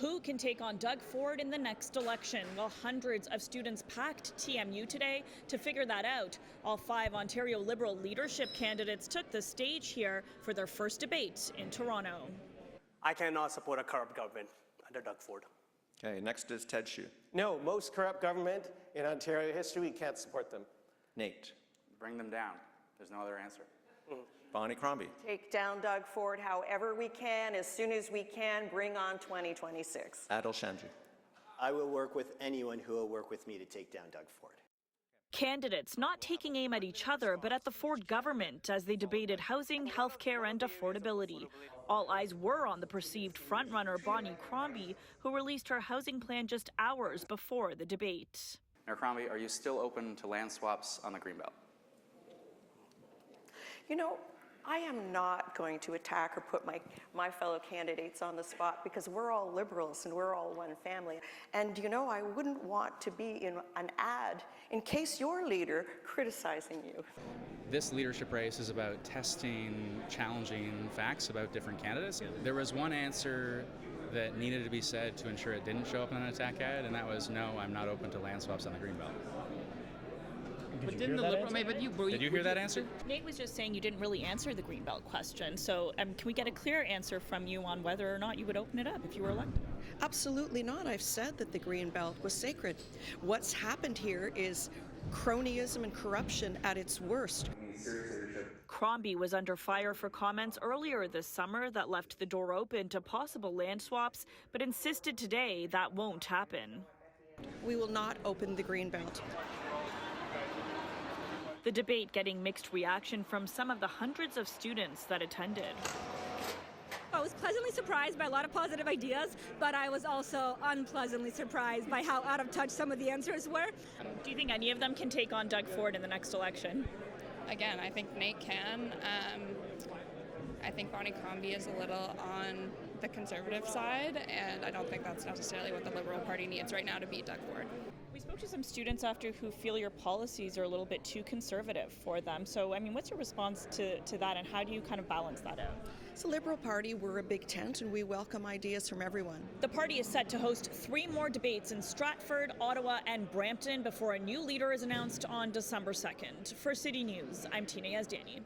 Who can take on Doug Ford in the next election? Well, hundreds of students packed TMU today to figure that out. All 5 Ontario Liberal leadership candidates took the stage here for their first debate in Toronto. I cannot support a corrupt government under Doug Ford. Okay, next is Ted Hsu. No, most corrupt government in Ontario history, we can't support them. Nate. Bring them down. There's no other answer. Bonnie Crombie. Take down Doug Ford however we can, as soon as we can, bring on 2026. Adil Shamji. I will work with anyone who will work with me to take down Doug Ford. Candidates not taking aim at each other, but at the Ford government as they debated housing, healthcare, and affordability. All eyes were on the perceived frontrunner Bonnie Crombie, who released her housing plan just hours before the debate. Mayor Crombie, are you still open to land swaps on the Greenbelt? You know, I am not going to attack or put my fellow candidates on the spot because we're all Liberals and we're all one family. And you know, I wouldn't want to be in an ad in case your leader criticizing you. This leadership race is about testing, challenging facts about different candidates. There was one answer that needed to be said to ensure it didn't show up in an attack ad, and that was, no, I'm not open to land swaps on the Greenbelt. But didn't the Liberal? Did you hear that answer? Nate was just saying you didn't really answer the Greenbelt question. So can we get a clear answer from you on whether or not you would open it up if you were elected? Absolutely not. I've said that the Greenbelt was sacred. What's happened here is cronyism and corruption at its worst. Crombie was under fire for comments earlier this summer that left the door open to possible land swaps, but insisted today that won't happen. We will not open the Greenbelt. The debate getting mixed reaction from some of the hundreds of students that attended. I was pleasantly surprised by a lot of positive ideas, but I was also unpleasantly surprised by how out of touch some of the answers were. Do you think any of them can take on Doug Ford in the next election? Again, I think Nate can. I think Bonnie Crombie is a little on the conservative side, and I don't think that's necessarily what the Liberal Party needs right now to beat Doug Ford. We spoke to some students after who feel your policies are a little bit too conservative for them. So, what's your response to that, and how do you kind of balance that out? As the Liberal Party, we're a big tent, and we welcome ideas from everyone. The party is set to host 3 more debates in Stratford, Ottawa, and Brampton before a new leader is announced on December 2nd. For City News, I'm Tina Yazdani.